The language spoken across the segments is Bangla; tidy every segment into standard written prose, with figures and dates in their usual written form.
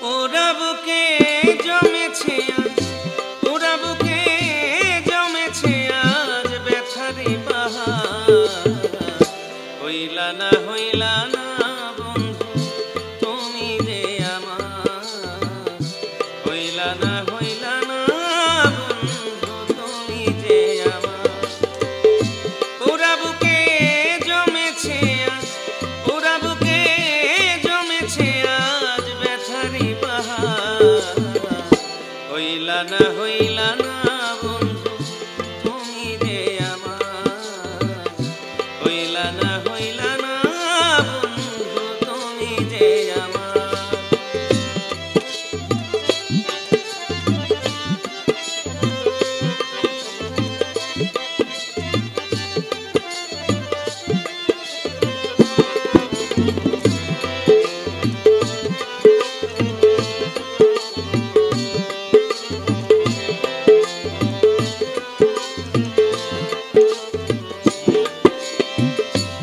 ওরা বুকে জমেছে ওরা বুকে জমেছে আজ ব্যথারি পাহাড়। হইলা না বন্ধু তুমি যে আমার, হইলা না বন্ধু তুমি যে আমার। ওরা বুকে জমেছে ওরা বুকে জমেছে আজ ব্যথারি পাহাড়। হইলা না বন্ধু তুমি যে আমার, হইলা না বন্ধু তুমি যে আমার।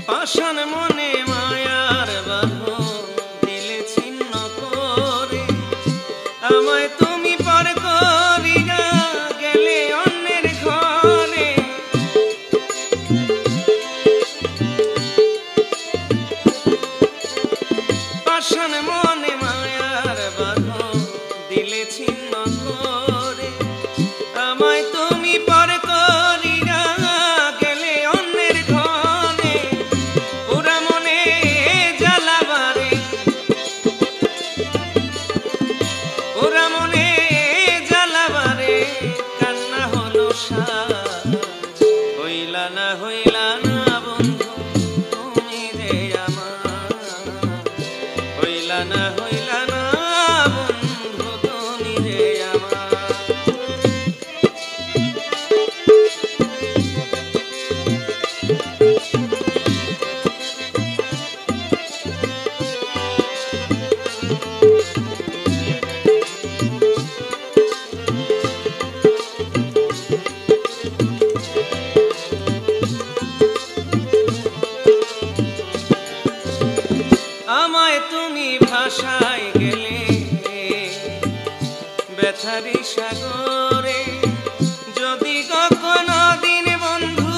পাষাণ মনে মায়ার বাঁধন দিলে ছিন্ন করে, আমায় তুমি পর করিয়া গেলে অন্যের ঘরে। পাষাণ মনে মায়ার বাঁধন দিলে ছিন্ন করে, আমায় তুমি পর করিয়া গেলে অন্যের ঘরে। ওরা মনে জ্বালাবারে ওরা মনে জ্বালাবারে কান্না হলো সার। হইলা না বন্ধু তুমি যে আমার, হইলা না বন্ধু তুমি যে আমার। আমায় তুমি ভাষায় গেলে ব্যথারি সাগরে, যদি কখনো দিন বন্ধু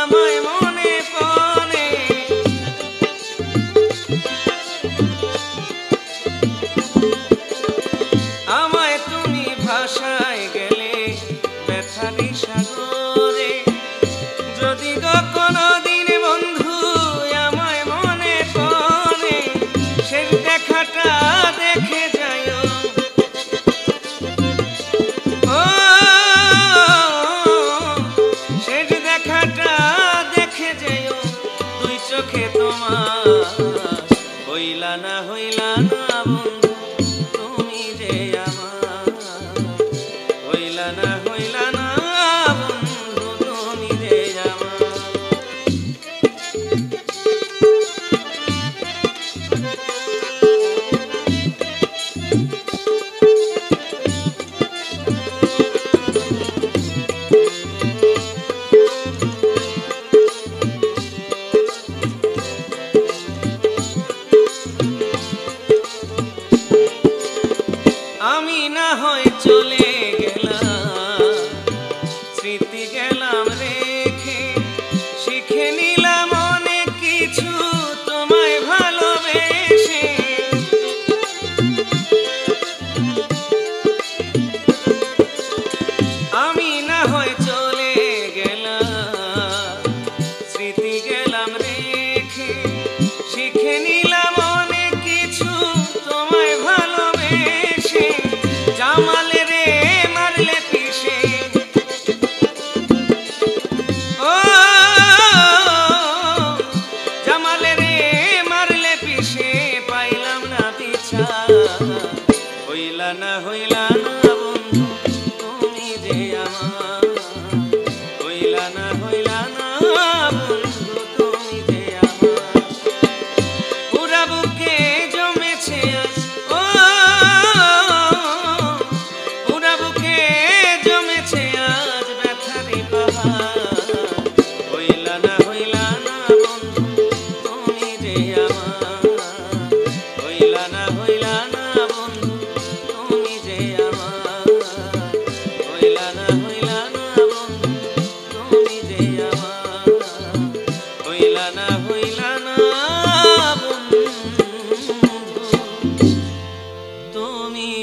আমায় মনে পড়ে। আমায় তুমি ভাষায় গেলে ব্যথারি সাগরে, যদি কখনো দিন বন্ধু আমায় মনে পড়ে। শেষ দেখাটা দেখে যাইও ও, শেষ দেখাটা দেখে যাইও দুই চোখে তোমার। হইলা না বন্ধু তুমি যে আমার, হইলা না বন্ধু তুমি যে আমার। আমি না হয় চলে গেলাম, স্মৃতি গেলাম রেখে, শিখে নিলাম অনেক কিছু তোমায় ভালোবেসে। আমি না হয় চলে গেলাম, স্মৃতি গেলাম রেখে, শিখে নিলাম অনেক কিছু তোমায় ভালোবেসে। জামালে রে মারলে পিষে ও, জামালে রে মারলে পিষে পাইলাম না পিছা। হইলা না বন্ধু তুমি যে আমার, হইলা না বন্ধু তুমি যে আমার। ওরা বুকে জমেছে ও, ওরা বুকে জমেছে আজ ব্যথারি পাহাড়। হইলা না বন্ধু তুমি যে আমার, হইলা না বন্ধু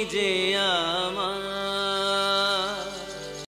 যে